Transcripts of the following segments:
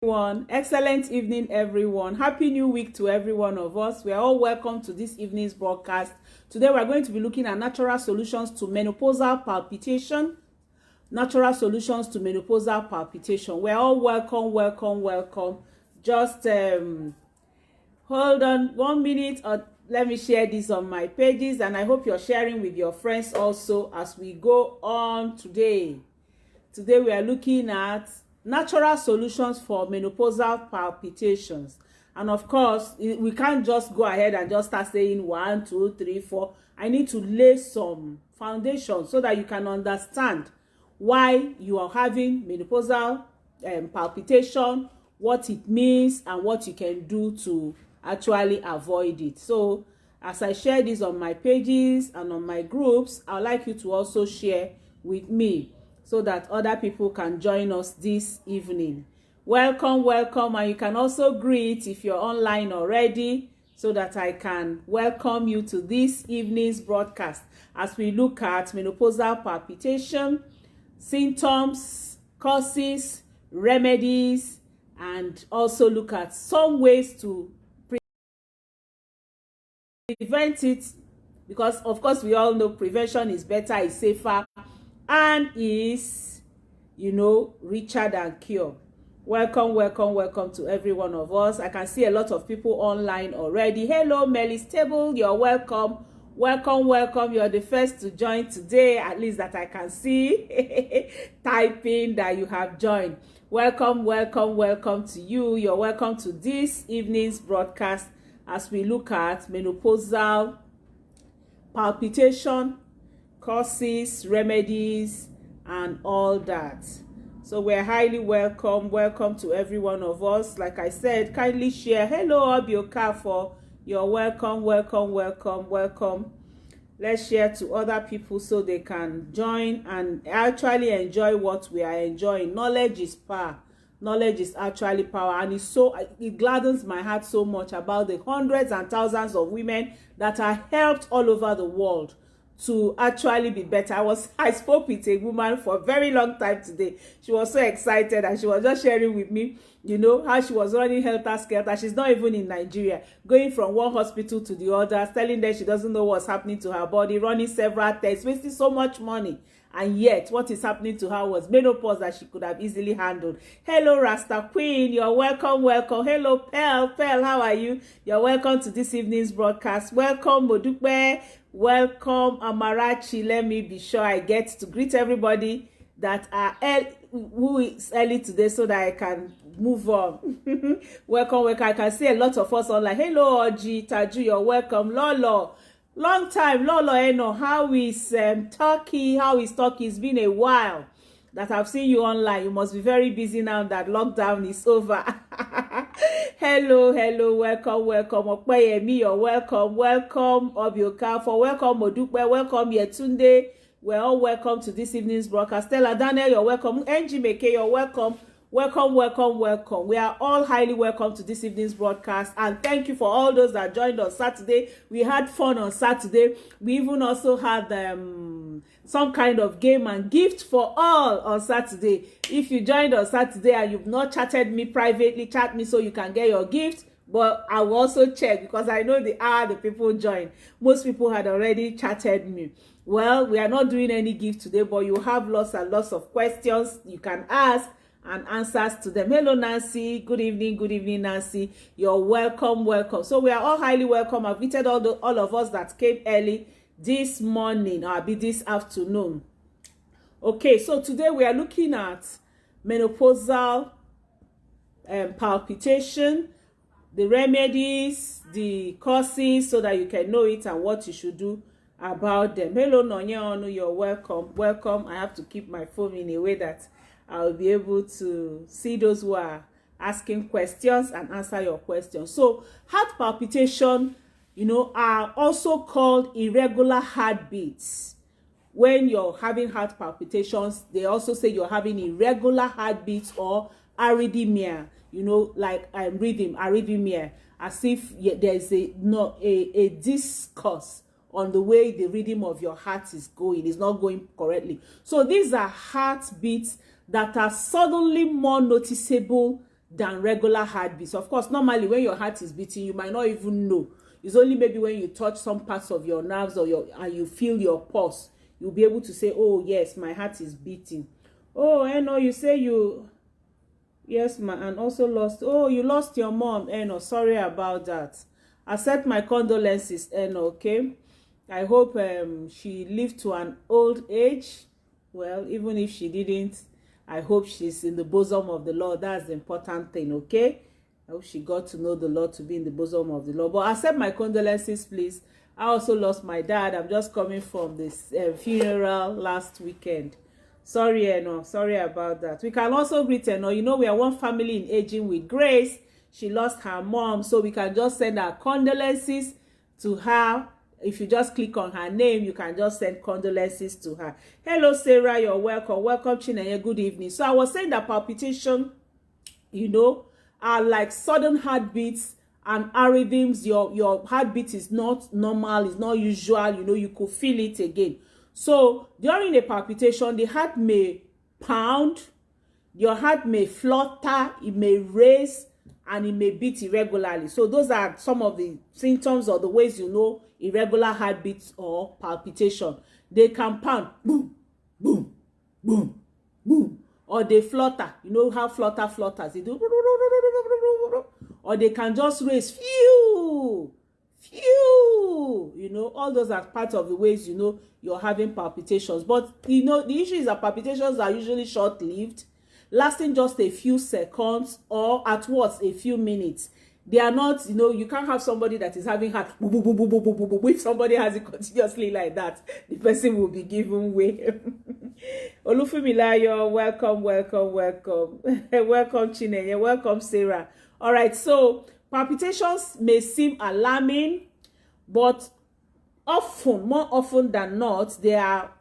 Everyone, excellent evening everyone. Happy new week to every one of us. We are all welcome to this evening's broadcast. Today we are going to be looking at natural solutions to menopausal palpitation. We are all welcome. Just hold on 1 minute, or let me share this on my pages, and I hope you're sharing with your friends also as we go on today. Today we are looking at natural solutions for menopausal palpitations. And of course, we can't just go ahead and just start saying 1, 2, 3, 4. I need to lay some foundation so that you can understand why you are having menopausal palpitation, what it means, and what you can do to actually avoid it. So as I share this on my pages and on my groups, I'd like you to also share with me, so that other people can join us this evening. Welcome, and you can also greet if you're online already, so that I can welcome you to this evening's broadcast as we look at menopausal palpitation, symptoms, causes, remedies, and also look at some ways to prevent it, because of course we all know prevention is better, is safer, and is, richer than cure. Welcome to every one of us. I can see a lot of people online already. Hello, Melly's Table, you're welcome. You're the first to join today, at least that I can see typing that you have joined. Welcome to you. You're welcome to this evening's broadcast as we look at menopausal palpitation, causes, remedies, and all that. So we're highly welcome to every one of us. Like I said, kindly share. Hello, Obioka, you're welcome. Let's share to other people so they can join and actually enjoy what we are enjoying. Knowledge is power. Knowledge is actually power, and it gladdens my heart so much about the hundreds and thousands of women that are helped all over the world to actually be better. I spoke with a woman for a very long time today. She was so excited, and she was just sharing with me, how she was running helter-skelter. She's not even in Nigeria, going from one hospital to the other, telling them she doesn't know what's happening to her body, running several tests, wasting so much money. And yet, what is happening to her was menopause that she could have easily handled. Hello, Rasta Queen. You're welcome. Hello, Pearl, how are you? You're welcome to this evening's broadcast. Welcome, Modupe. Welcome, Amarachi. Let me be sure I get to greet everybody that are who is early today, so that I can move on. Welcome. I can see a lot of us online. Hello, Oji, Taju. You're welcome. Lolo. Long time, Lolo Eno. How is Turkey? It's been a while that I've seen you online. You must be very busy now that lockdown is over. Hello, welcome. Okpeyemi, you're welcome. Welcome, Obioka, welcome, Modupe, welcome, Yetunde. We're all welcome to this evening's broadcast. Stella Daniel, you're welcome. NG Meke, you're welcome. Welcome. We are all highly welcome to this evening's broadcast, and thank you for all those that joined on Saturday. We had fun on Saturday. We even also had some kind of game and gift for all on Saturday. If you joined on Saturday and you've not chatted me privately, chat me so you can get your gift. But I will also check, because I know the hour the people joined. Most people had already chatted me. Well, we are not doing any gift today, but you have lots and lots of questions you can ask and answers to them. Hello, Nancy. Good evening, Nancy. You're welcome. So we are all highly welcome. I've greeted all of us that came early this morning, or this afternoon. Okay, so today we are looking at menopausal palpitation, the remedies, the causes, so that you can know it and what you should do about them. Hello, Nonya Onu. You're welcome. I have to keep my phone in a way that I'll be able to see those who are asking questions and answer your questions. So heart palpitation, are also called irregular heartbeats. When you're having heart palpitations, they also say you're having irregular heartbeats or arrhythmia, like rhythm, arrhythmia, as if there's a discourse on the way the rhythm of your heart is going. It's not going correctly. So these are heartbeats that are suddenly more noticeable than regular heartbeats. Of course, normally when your heart is beating, you might not even know. It's only maybe when you touch some parts of your nerves or and you feel your pulse, you'll be able to say, oh yes, my heart is beating. Oh, Eno, you say you, yes, ma, and also lost, oh, you lost your mom, Eno, sorry about that. Accept my condolences, Eno, okay? I hope she lived to an old age. Well, even if she didn't, I hope she's in the bosom of the Lord. That's the important thing, okay? I hope she got to know the Lord, to be in the bosom of the Lord. But accept my condolences, please. I also lost my dad. I'm just coming from this funeral last weekend. Sorry, Eno. Sorry about that. We can also greet Eno. You know, we are one family in aging with Grace. She lost her mom, so we can just send our condolences to her. If you just click on her name, you can just send condolences to her. Hello, Sarah. You're welcome. Welcome, Chinenye. Good evening. So I was saying that palpitation, you know, are like sudden heartbeats and arrhythms. Your heartbeat is not normal, it's not usual, you know, you could feel it again. So during a palpitation, the heart may pound, your heart may flutter, it may race, and it may beat irregularly. So those are some of the symptoms or the ways you know irregular heartbeats or palpitation. They can pound, boom, boom, boom, boom, or they flutter. You know how flutter flutters, they do, or they can just raise, phew, phew. You know, all those are part of the ways you know you're having palpitations. But you know, the issue is that palpitations are usually short-lived, lasting just a few seconds or at worst a few minutes. They are not, you know, you can't have somebody that is having heart boom, boom, boom, boom, boom, boom, boom, boom. If somebody has it continuously like that, the person will be given way. Olufumilayo, welcome, welcome, welcome. Welcome, Chinenye, welcome, Sarah. All right, so palpitations may seem alarming, but often, more often than not, they are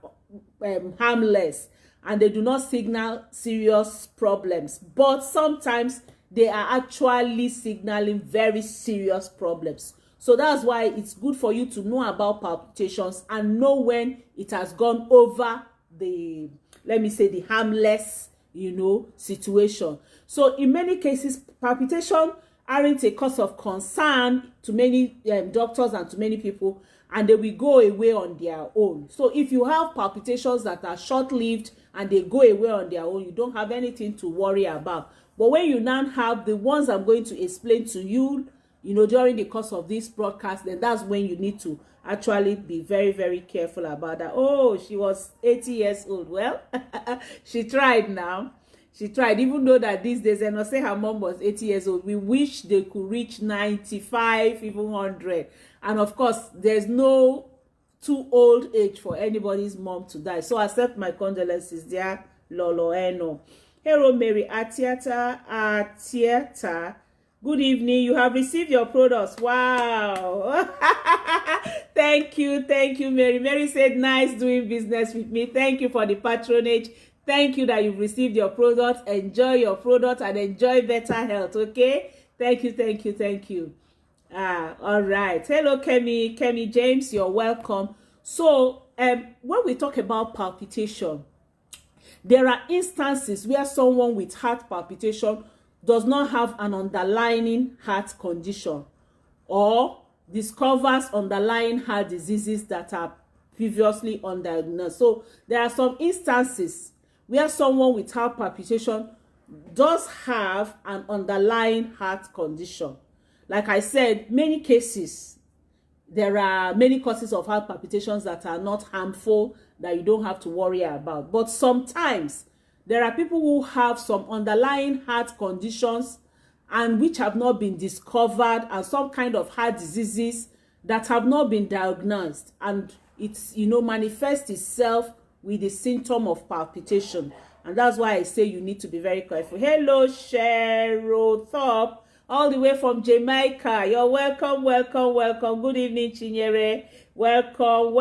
harmless and they do not signal serious problems. But sometimes they are actually signaling very serious problems. So that's why it's good for you to know about palpitations and know when it has gone over the, let me say, the harmless, you know, situation. So in many cases, palpitation aren't a cause of concern to many doctors and to many people, and they will go away on their own. So if you have palpitations that are short-lived and they go away on their own, you don't have anything to worry about. But when you now have the ones I'm going to explain to you, you know, during the course of this broadcast, then that's when you need to actually be very, very careful about that. Oh, she was 80 years old. Well, she tried now. She tried, even though that these days, and I say her mom was 80 years old. We wish they could reach 95, even 100. And of course, there's no too old age for anybody's mom to die. So accept my condolences there, Lolo Eno. Hello, Mary Atieta. Good evening. You have received your products. Wow. Thank you, Mary. Mary said, nice doing business with me. Thank you for the patronage. Thank you that you've received your products. Enjoy your products and enjoy better health, okay? Thank you. All right. Hello, Kemi James. You're welcome. So, when we talk about palpitation, there are instances where someone with heart palpitation does not have an underlying heart condition or discovers underlying heart diseases that are previously undiagnosed. So there are some instances where someone with heart palpitation does have an underlying heart condition. Like I said, many cases, there are many causes of heart palpitations that are not harmful, that you don't have to worry about. But sometimes there are people who have some underlying heart conditions and which have not been discovered, and some kind of heart diseases that have not been diagnosed, and it's, you know, manifests itself with the symptom of palpitation. And that's why I say you need to be very careful. Hello, Cheryl Thorpe, all the way from Jamaica. You're welcome. Good evening, Chinyere. Welcome,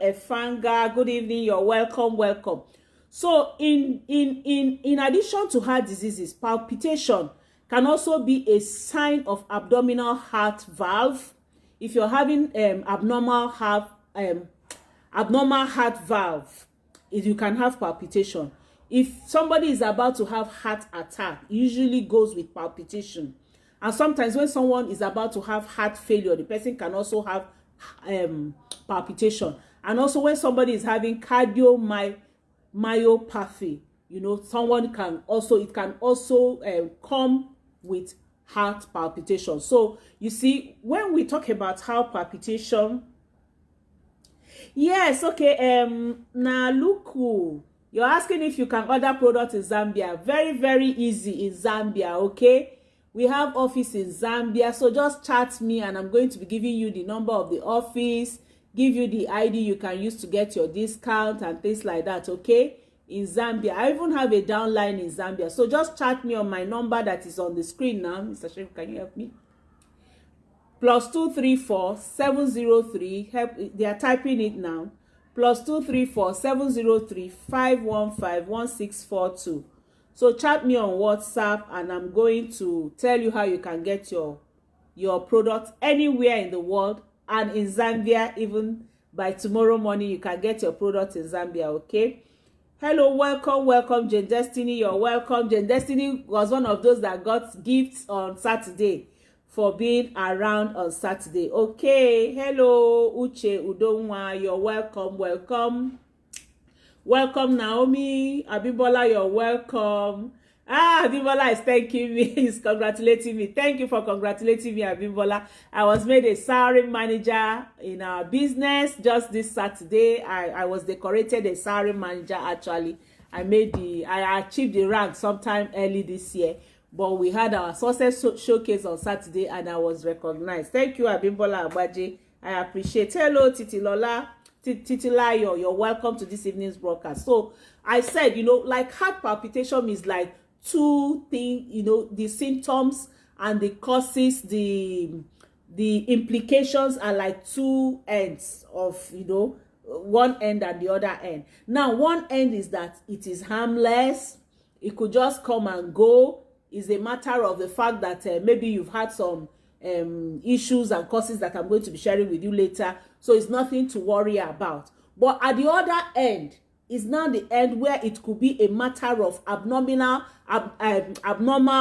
Efanga. Good evening. You're welcome. So in addition to heart diseases, palpitation can also be a sign of abdominal heart valve. If you're having abnormal heart valve, you can have palpitation. if somebody is about to have heart attack, it usually goes with palpitation. And sometimes when someone is about to have heart failure, the person can also have palpitation. And also when somebody is having cardiomyopathy, you know, someone can also, it can also come with heart palpitation. So you see, when we talk about heart palpitation, yes, okay, now look, you're asking if you can order products in Zambia. Very, very easy in Zambia, okay? We have office in Zambia, so just chat me and I'm going to be giving you the number of the office, give you the ID you can use to get your discount and things like that, okay? In Zambia. I even have a downline in Zambia. So just chat me on my number that is on the screen now. Mr. Sharif, can you help me? +234 703. Help, they are typing it now. +234 703 515 1642. So chat me on WhatsApp and I'm going to tell you how you can get your product anywhere in the world, and in Zambia, even by tomorrow morning, you can get your product in Zambia, okay? Hello, welcome, Jane Destiny. You're welcome. Jane Destiny was one of those that got gifts on Saturday for being around on Saturday. Okay, hello, Uche Udonwa. You're welcome. Welcome, Naomi. Abibola, you're welcome. Abibola is thanking me. He's congratulating me. Thank you for congratulating me, Abibola. I was made a salary manager in our business just this Saturday. I was decorated a salary manager, actually. I achieved the rank sometime early this year. But we had our success showcase on Saturday and I was recognized. Thank you, Abibola Agbaje. I appreciate. Hello, Titilola. Titilayo, you're welcome to this evening's broadcast. So I said, you know, like heart palpitation is like two things, you know, the symptoms and the causes, the implications are like two ends of, you know, one end and the other end. Now, one end is that it is harmless. It could just come and go. It's a matter of the fact that maybe you've had some issues and causes that I'm going to be sharing with you later. So it's nothing to worry about. But at the other end is now the end where it could be a matter of abnormal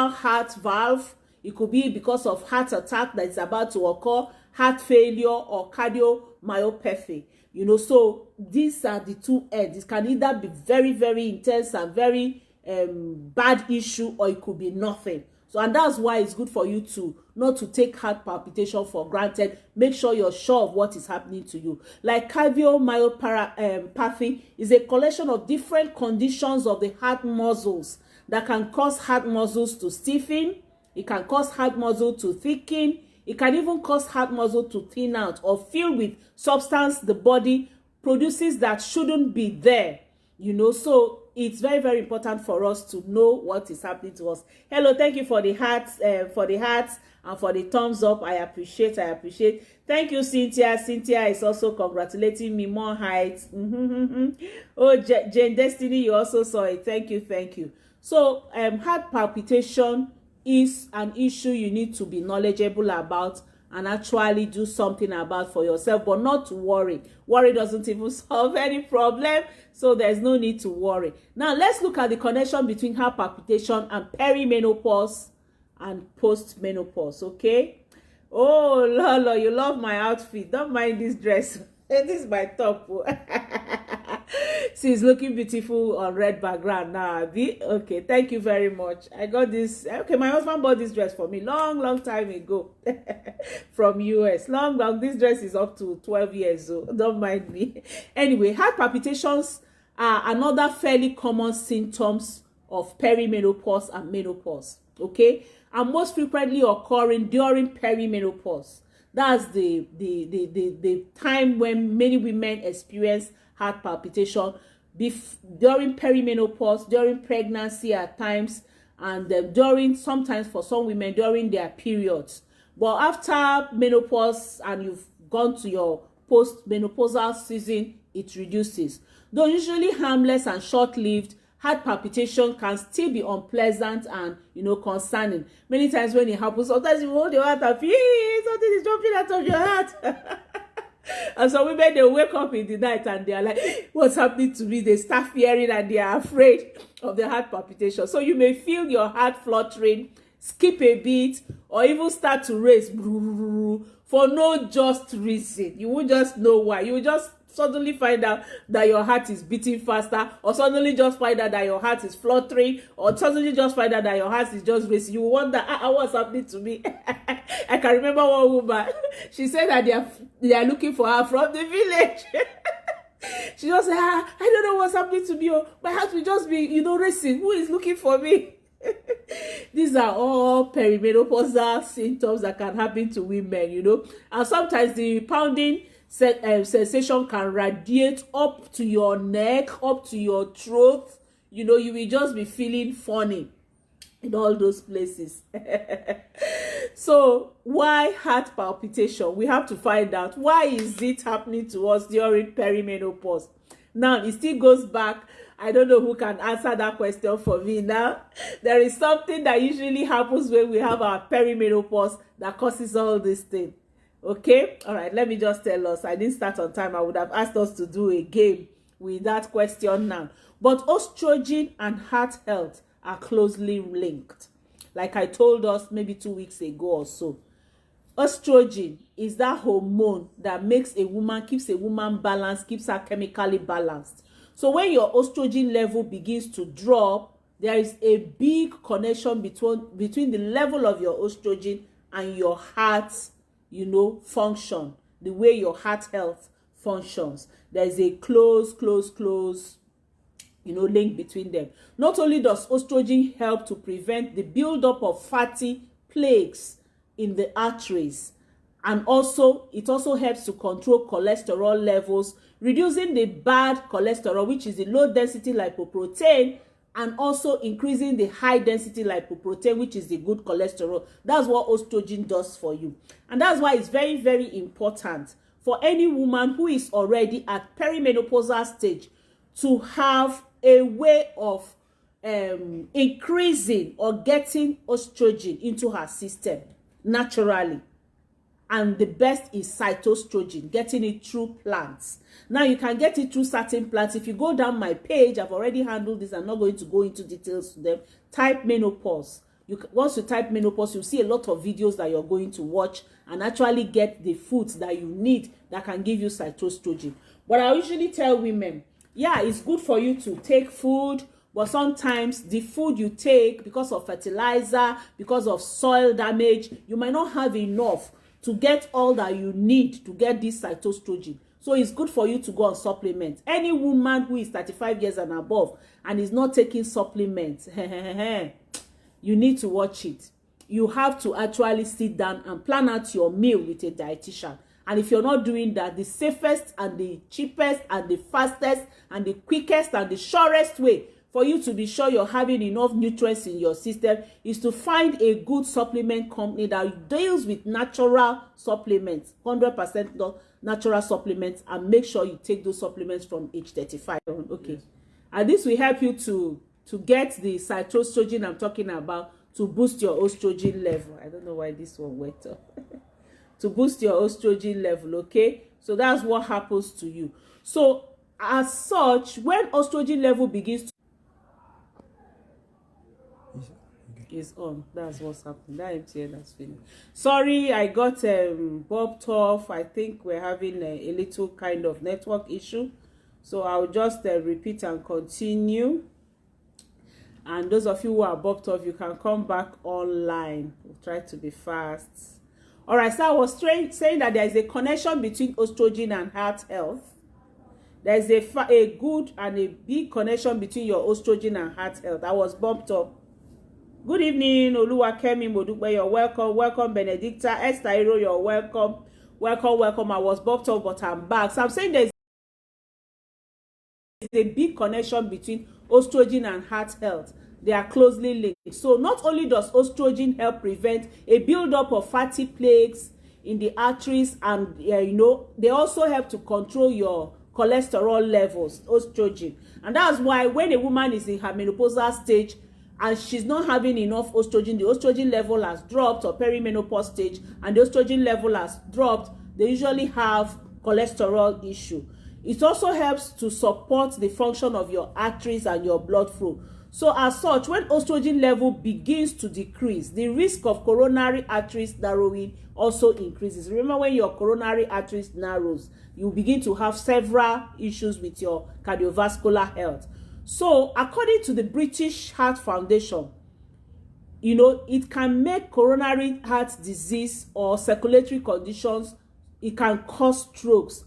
heart valve. It could be because of heart attack that is about to occur, heart failure, or cardiomyopathy. You know, so these are the two ends. It can either be very, very intense and very bad issue, or it could be nothing. So, and that's why it's good for you to not to take heart palpitation for granted. Make sure you're sure of what is happening to you. Like cardiomyopathy is a collection of different conditions of the heart muscles that can cause heart muscles to stiffen. It can cause heart muscle to thicken. It can even cause heart muscle to thin out or fill with substance the body produces that shouldn't be there. You know, so it's very, very important for us to know what is happening to us. Hello, thank you for the hearts, and for the thumbs up. I appreciate. Thank you, Cynthia. Cynthia is also congratulating me. More heights. Oh, Jane Destiny, you also saw it. Thank you. So, heart palpitation is an issue you need to be knowledgeable about and actually do something about for yourself, but not to worry. Worry doesn't even solve any problem, so there's no need to worry. Now, let's look at the connection between heart palpitation and perimenopause and postmenopause, okay? Oh, Lolo, you love my outfit. Don't mind this dress. This is my top. She's looking beautiful on red background now. Okay, thank you very much. I got this. Okay, my husband bought this dress for me long time ago from US. Long. This dress is up to 12 years old. Don't mind me. Anyway, heart palpitations are another fairly common symptoms of perimenopause and menopause. Okay, and most frequently occurring during perimenopause. That's the time when many women experience heart palpitation during perimenopause, during pregnancy at times, and sometimes for some women during their periods. But after menopause and you've gone to your post-menopausal season, it reduces. Though usually harmless and short-lived, heart palpitation can still be unpleasant and, you know, concerning. Many times when it happens, sometimes you hold your heart and feel something is jumping out of your heart. And some women, they wake up in the night and they are like, what's happening to me? They start fearing and they are afraid of the heart palpitation. So you may feel your heart fluttering, skip a bit, or even start to race for no just reason. You won't just know why. You will just suddenly find out that your heart is beating faster, or suddenly just find out that your heart is fluttering, or suddenly just find out that your heart is just racing. You wonder, what's happening to me? I can remember one woman. She said that they are looking for her from the village. She just said, I don't know what's happening to me. Oh, my heart will just be, racing. Who is looking for me? These are all perimenopausal symptoms that can happen to women, and sometimes the pounding sensation can radiate up to your neck, up to your throat. You will just be feeling funny in all those places. So why heart palpitation? We have to find out, why is it happening to us during perimenopause? Now it still goes back. I don't know who can answer that question for me now. There is something that usually happens when we have our perimenopause that causes all this thing. Okay, all right, let me just tell us. I didn't start on time. I would have asked us to do a game with that question now. But estrogen and heart health are closely linked. Like I told us maybe 2 weeks ago or so. Ostrogen is that hormone that makes a woman, keeps a woman balanced, keeps her chemically balanced. So when your estrogen level begins to drop, there is a big connection between the level of your estrogen and your heart, function, the way your heart health functions. There is a close, link between them. Not only does estrogen help to prevent the buildup of fatty plaques in the arteries, and it also helps to control cholesterol levels, reducing the bad cholesterol, which is the low density lipoprotein, and also increasing the high density lipoprotein, which is the good cholesterol. That's what estrogen does for you. And that's why it's very, very important for any woman who is already at perimenopausal stage to have a way of increasing or getting estrogen into her system naturally. And the best is cytostrogen, getting it through plants. Now, you can get it through certain plants. If you go down my page, I've already handled this. I'm not going to go into details to them. Type menopause. Once you type menopause, you'll see a lot of videos that you're going to watch and actually get the foods that you need that can give you cytostrogen. But I usually tell women, yeah, it's good for you to take food, but sometimes the food you take, because of fertilizer, because of soil damage, you might not have enough to get all that you need to get this cytostrogen. So it's good for you to go on supplements. Any woman who is 35 years and above and is not taking supplements, you need to watch it. You have to actually sit down and plan out your meal with a dietitian. And if you're not doing that, the safest and the cheapest and the fastest and the quickest and the surest way for you to be sure you're having enough nutrients in your system is to find a good supplement company that deals with natural supplements, 100% natural supplements, and make sure you take those supplements from age 35. Okay. Yes. And this will help you to get the cytostrogen I'm talking about, to boost your estrogen level. I don't know why this one went up. To boost your estrogen level, okay? So that's what happens to you. So as such, when estrogen level begins to is on, that's what's happening. That MTN has finished. Sorry, I got bobbed off. I think we're having a little kind of network issue, so I'll just repeat and continue. And those of you who are bobbed off, you can come back online. We'll try to be fast. All right, so I was saying that there is a connection between estrogen and heart health. There is a good and a big connection between your estrogen and heart health. I was bumped up. Good evening, Oluwakemi Modukwe, you're welcome. Welcome, Benedicta. Esther Iro, you're welcome. Welcome. I was bumped up, but I'm back. So I'm saying there's a big connection between estrogen and heart health. They are closely linked. So not only does estrogen help prevent a buildup of fatty plaques in the arteries, and they also help to control your cholesterol levels, estrogen. And that's why when a woman is in her menopausal stage and she's not having enough estrogen, the estrogen level has dropped, or perimenopause stage, and the estrogen level has dropped, they usually have cholesterol issue. It also helps to support the function of your arteries and your blood flow. So as such, when estrogen level begins to decrease, the risk of coronary arteries narrowing also increases. Remember, when your coronary arteries narrows, you begin to have several issues with your cardiovascular health. So according to the British Heart Foundation, it can make coronary heart disease or circulatory conditions. It can cause strokes,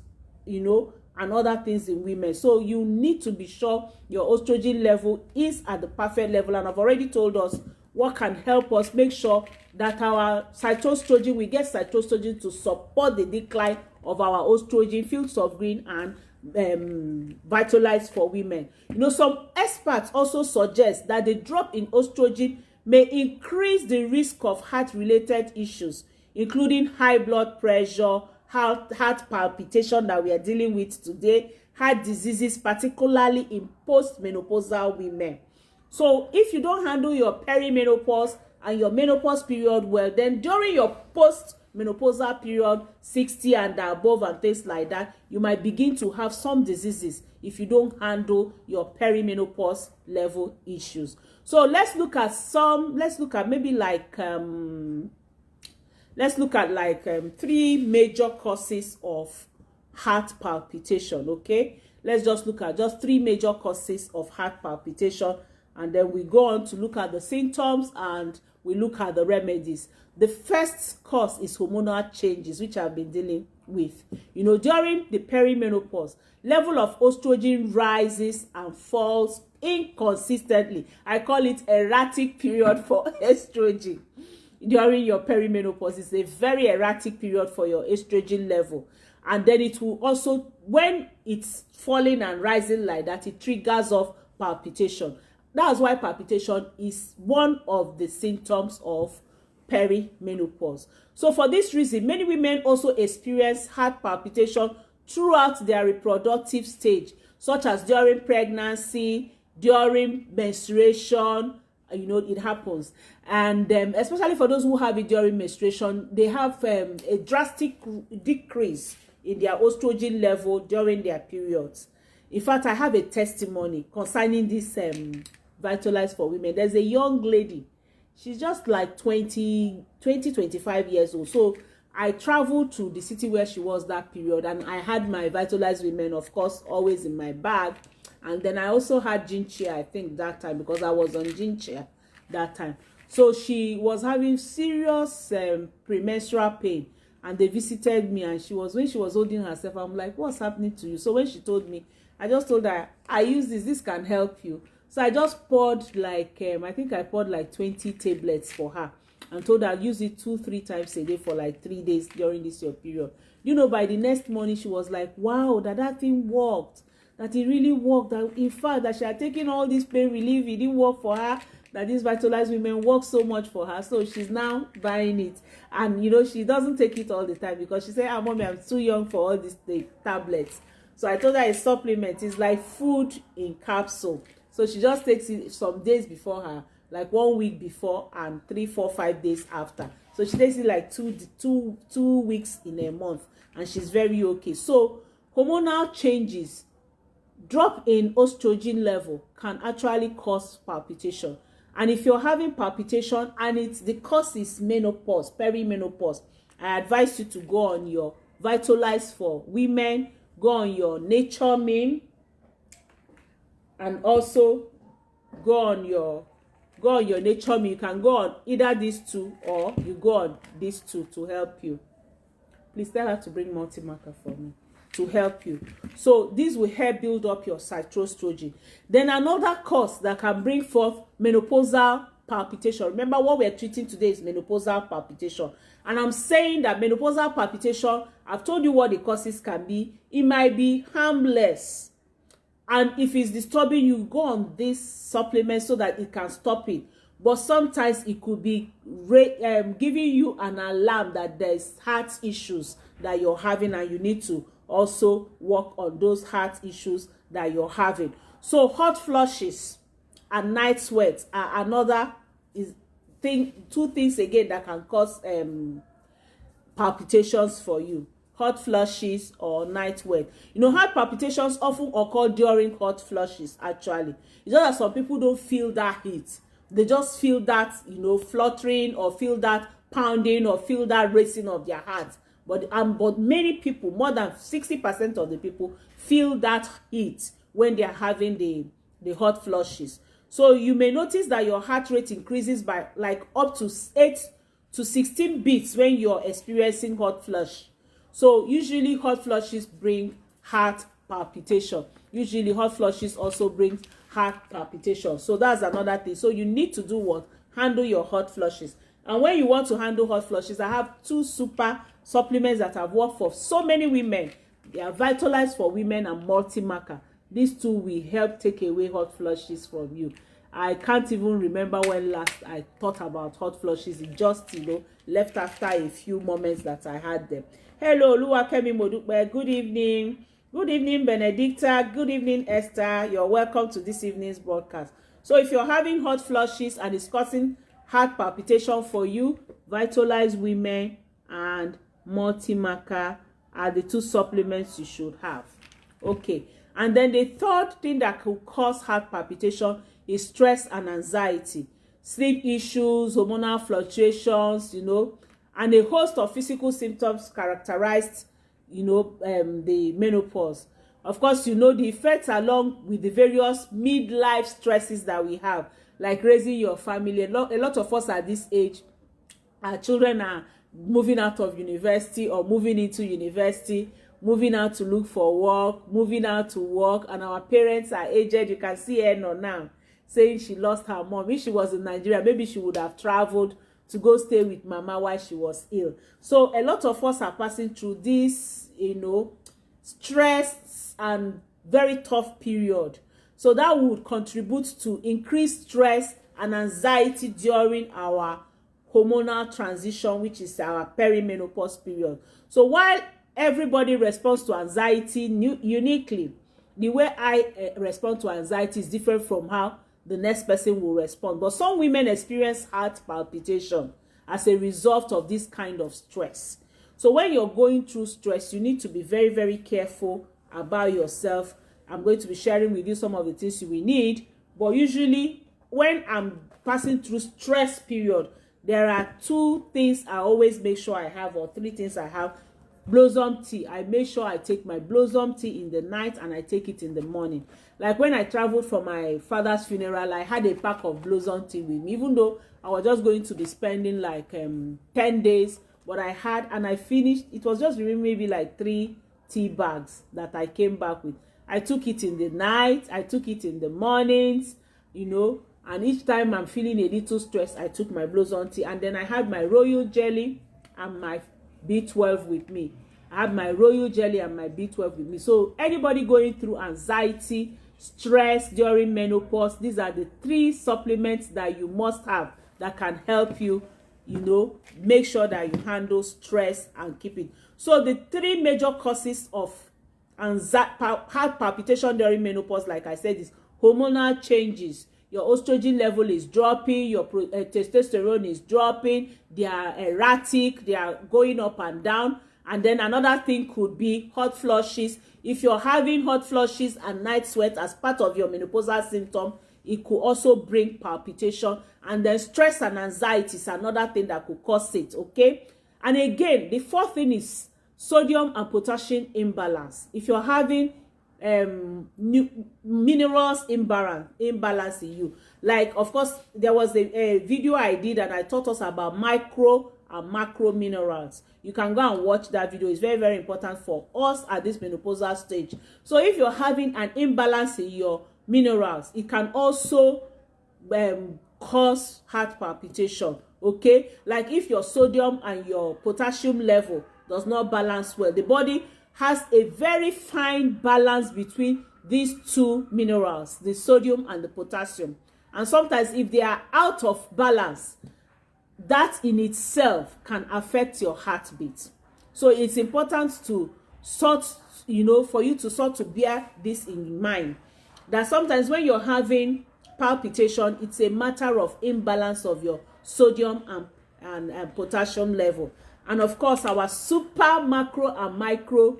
and other things in women. So you need to be sure your estrogen level is at the perfect level. And I've already told us what can help us make sure that our cytostrogen, we get cytostrogen to support the decline of our estrogen, fields of green, and vitalize for women. Some experts also suggest that the drop in estrogen may increase the risk of heart-related issues, including high blood pressure, heart palpitation that we are dealing with today, heart diseases, particularly in post-menopausal women. So if you don't handle your perimenopause and your menopause period well, then during your post-menopausal period, 60 and above and things like that, you might begin to have some diseases if you don't handle your perimenopause level issues. So let's look at three major causes of heart palpitation. Okay, let's just look at just three major causes of heart palpitation, and then we go on to look at the symptoms and we look at the remedies. The first cause is hormonal changes, which I've been dealing with. During the perimenopause, level of estrogen rises and falls inconsistently. I call it erratic period for estrogen. During your perimenopause, it's a very erratic period for your estrogen level. And then it will also, when it's falling and rising like that, it triggers off palpitation. That's why palpitation is one of the symptoms of perimenopause. So for this reason, many women also experience heart palpitation throughout their reproductive stage, such as during pregnancy, during menstruation. It happens. And especially for those who have it during menstruation, they have a drastic decrease in their estrogen level during their periods. In fact, I have a testimony concerning this Vitalize for Women. There's a young lady. She's just like 25 years old. So I traveled to the city where she was that period, and I had my Vitalize Women, of course, always in my bag. And then I also had ginger, I think, that time, because I was on ginger that time. So she was having serious premenstrual pain, and they visited me, and when she was holding herself, I'm like, what's happening to you? So when she told me, I just told her, I use this can help you. So I just poured I think I poured like 20 tablets for her and told her use it 2-3 times a day for like 3 days during this your period. By the next morning, she was like, wow, that thing worked. That it really worked. That in fact, that she had taken all this pain relief, it didn't work for her. That this Vitalize Women works so much for her. So she's now buying it. And she doesn't take it all the time because she said, mommy, I'm too young for all these tablets. So I told her a supplement is like food in capsule. So she just takes it some days before her, like 1 week before and 3, 4, 5 days after. So she takes it like two weeks in a month, and she's very okay. So hormonal changes, drop in estrogen level can actually cause palpitation. And if you're having palpitation and the cause is menopause, perimenopause, I advise you to go on your Vitalize for Women, go on your Nature Min, and also go on your Nature Min. You can go on either these two, or you go on these two to help you. Please tell her to bring multi-marker for me to help you. So this will help build up your cytostrogen. Then another cause that can bring forth menopausal palpitation. Remember, what we're treating today is menopausal palpitation. And I'm saying that menopausal palpitation, I've told you what the causes can be. It might be harmless. And if it's disturbing you, go on this supplement so that it can stop it. But sometimes it could be giving you an alarm that there's heart issues that you're having, and you need to also work on those heart issues that you're having. So hot flushes and night sweats are another two things again that can cause palpitations for you. hot flushes or night sweat. You know, heart palpitations often occur during hot flushes. Actually, it's just that some people don't feel that heat. They just feel that, you know, fluttering, or feel that pounding, or feel that racing of their heart. But many people, more than 60% of the people, feel that heat when they are having the hot flushes. So you may notice that your heart rate increases by like up to 8 to 16 beats when you're experiencing hot flush. So usually hot flushes bring heart palpitation. Usually hot flushes also bring heart palpitation. So that's another thing. So you need to do what? Handle your hot flushes. And when you want to handle hot flushes, I have 2 super supplements that have worked for so many women. They are Vitalized for Women and Multi-Marker. These 2 will help take away hot flushes from you. I can't even remember when last I thought about hot flushes. It just, you know, left after a few moments that I had them. Hello, Oluwakemi Modupe. Good evening. Good evening, Benedicta. Good evening, Esther. You're welcome to this evening's broadcast. So if you're having hot flushes and it's causing heart palpitation for you, Vitalized Women and Multi-Marker are the 2 supplements you should have. Okay. And then the third thing that could cause heart palpitation is stress and anxiety, sleep issues, hormonal fluctuations, you know, and a host of physical symptoms characterized, you know, the menopause. Of course, you know, the effects along with the various midlife stresses that we have, like raising your family. A lot of us at this age, our children are moving out of university or moving into university, moving out to look for work, moving out to work, and our parents are aged. You can see her now saying she lost her mom. If she was in Nigeria, maybe she would have traveled to go stay with mama while she was ill. So a lot of us are passing through this, you know, stress and very tough period. So that would contribute to increased stress and anxiety during our hormonal transition, which is our perimenopause period. So while everybody responds to anxiety uniquely, the way I respond to anxiety is different from how the next person will respond. But some women experience heart palpitation as a result of this kind of stress. So when you're going through stress, you need to be very, very careful about yourself. I'm going to be sharing with you some of the things you will need. But usually when I'm passing through stress period, there are 2 things I always make sure I have, or 3 things I have. Blossom tea. I make sure I take my blossom tea in the night and I take it in the morning. Like when I traveled for my father's funeral, I had a pack of blossom tea with me, even though I was just going to be spending like 10 days. But I had, and I finished, it was just maybe like 3 tea bags that I came back with. I took it in the night, I took it in the mornings, you know, and each time I'm feeling a little stressed, I took my blossom tea. And then I had my royal jelly and my B12 with me. I have my royal jelly and my B12 with me. So anybody going through anxiety, stress during menopause, these are the 3 supplements that you must have that can help you, you know, make sure that you handle stress and keep it. So the 3 major causes of heart palpitation during menopause, like I said, is hormonal changes. Your estrogen level is dropping, your testosterone is dropping, they are erratic, they are going up and down. And then another thing could be hot flushes. If you're having hot flushes and night sweat as part of your menopausal symptom, it could also bring palpitation. And then stress and anxiety is another thing that could cause it, okay? And again, the 4th thing is sodium and potassium imbalance. If you're having minerals imbalance in you, like, of course, there was a video I did and I taught us about micro and macro minerals. You can go and watch that video. It's very, very important for us at this menopausal stage. So if you're having an imbalance in your minerals, it can also cause heart palpitation, okay? Like if your sodium and your potassium level does not balance well, the body has a very fine balance between these 2 minerals, the sodium and the potassium. And sometimes if they are out of balance, that in itself can affect your heartbeat. So it's important to sort, you know, for you to sort to bear this in mind, that sometimes when you're having palpitation, it's a matter of imbalance of your sodium and potassium level. And of course, our super macro and micro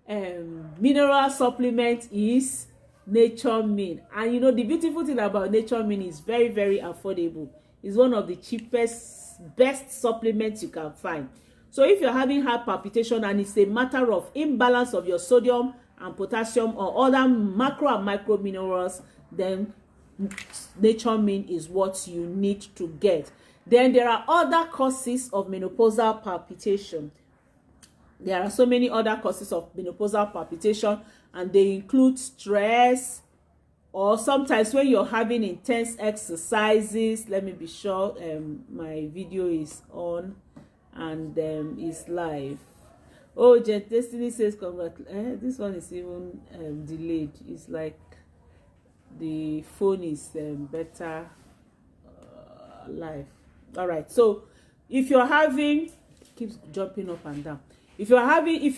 mineral supplement is Nature Min. And you know, the beautiful thing about Nature Min is very, very affordable. It's one of the cheapest, best supplements you can find. So if you're having heart palpitation and it's a matter of imbalance of your sodium and potassium or other macro and micro minerals, then Nature Min is what you need to get. Then there are other causes of menopausal palpitation. There are so many other causes of menopausal palpitation, and they include stress, or sometimes when you're having intense exercises. Let me be sure my video is on and is live. Oh, Jet Destiny says congratulations. This one is even delayed. It's like the phone is better live. All right, so if you're having, keeps jumping up and down, if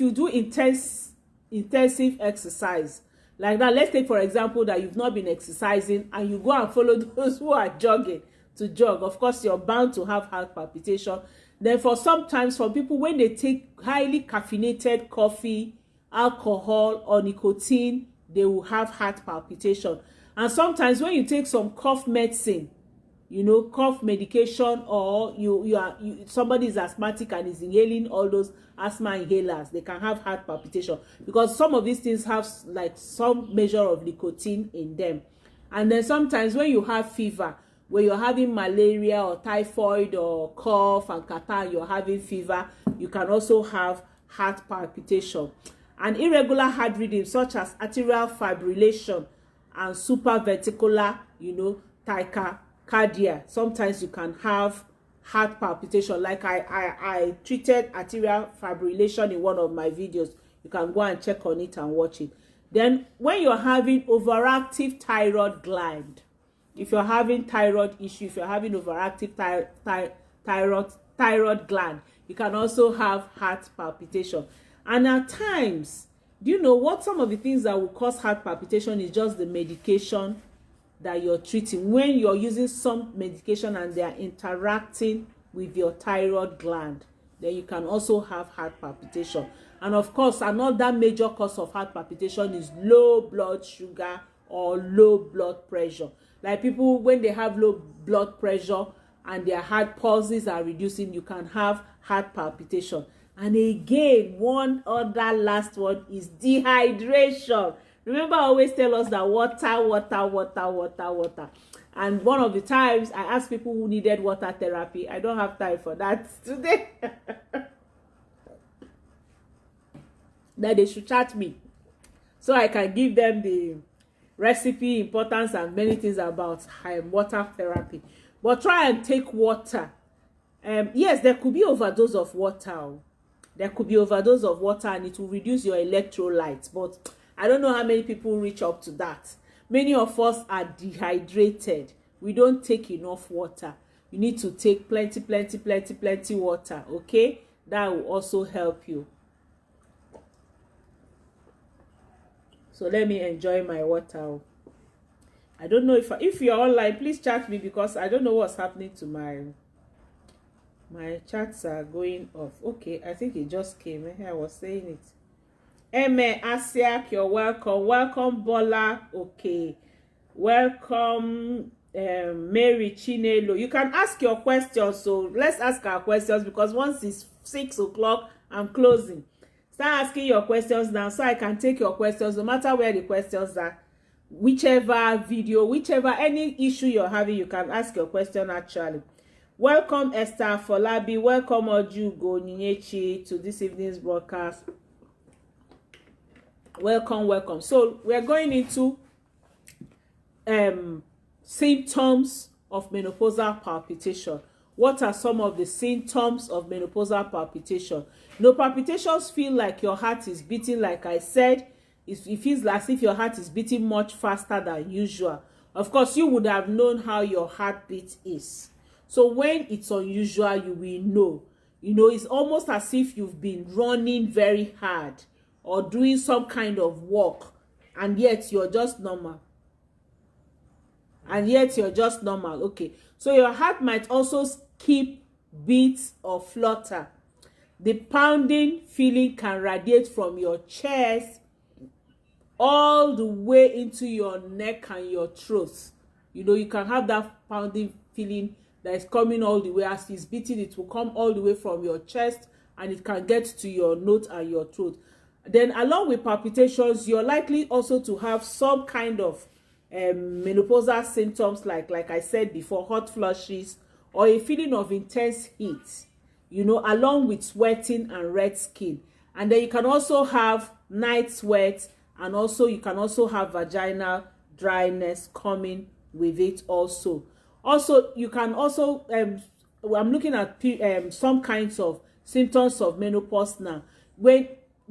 you do intensive exercise like that, let's take for example that you've not been exercising and you go and follow those who are jogging to jog, of course you're bound to have heart palpitation. Then for sometimes for people, when they take highly caffeinated coffee, alcohol or nicotine, they will have heart palpitation. And sometimes when you take some cough medicine, you know, cough medication, or somebody is asthmatic and is inhaling all those asthma inhalers, they can have heart palpitation because some of these things have like some measure of nicotine in them. And then sometimes when you have fever, when you're having malaria or typhoid or cough and catarrh, you're having fever, you can also have heart palpitation. And irregular heart rhythms such as arterial fibrillation and supraventricular, you know, tachycardia, sometimes you can have heart palpitation. Like I treated arterial fibrillation in one of my videos. You can go and check on it and watch it. Then when you're having overactive thyroid gland, if you're having thyroid issue, if you're having overactive thyroid gland, you can also have heart palpitation. And at times, do you know what some of the things that will cause heart palpitation is just the medication that you're treating. When you're using some medication and they are interacting with your thyroid gland, then you can also have heart palpitation. And of course, another major cause of heart palpitation is low blood sugar or low blood pressure. Like people, when they have low blood pressure and their heart pulses are reducing, you can have heart palpitation. And again, one other last one is dehydration. Remember, I always tell us that water. And one of the times I asked people who needed water therapy. I don't have time for that today. That they should chat me so I can give them the recipe, importance, and many things about water therapy. But try and take water. Yes, there could be overdose of water. There could be overdose of water and it will reduce your electrolytes. But I don't know how many people reach up to that. Many of us are dehydrated. We don't take enough water. You need to take plenty water, okay? That will also help you. So let me enjoy my water. I don't know if you're online, please chat me because I don't know what's happening to my chats are going off. Okay, I think it just came. I was saying it. Eme Asiak, you're welcome. Welcome, Bola. Okay. Welcome, Mary Chinelo. You can ask your questions. So let's ask our questions because once it's 6 o'clock, I'm closing. Start asking your questions now so I can take your questions no matter where the questions are. Whichever video, any issue you're having, you can ask your question actually. Welcome, Esther Folabi. Welcome, Ojugo Ninyechi, to this evening's broadcast. Welcome. So we're going into symptoms of menopausal palpitation. What are some of the symptoms of menopausal palpitation? Palpitations feel like your heart is beating, like I said. It feels as if your heart is beating much faster than usual. Of course, you would have known how your heartbeat is. So when it's unusual, you will know. It's almost as if you've been running very hard or doing some kind of work, and yet you're just normal. Okay, so your heart might also skip beat or flutter. The pounding feeling can radiate from your chest all the way into your neck and your throat. You know, you can have that pounding feeling that is coming all the way. As it's beating, it will come all the way from your chest and it can get to your nose and your throat. Then along with palpitations, you're likely also to have some kind of menopausal symptoms like I said before, hot flushes or a feeling of intense heat, you know, along with sweating and red skin. And then you can also have night sweat, and also you can also have vaginal dryness coming with it also. Also, you can also, I'm looking at some kinds of symptoms of menopause now.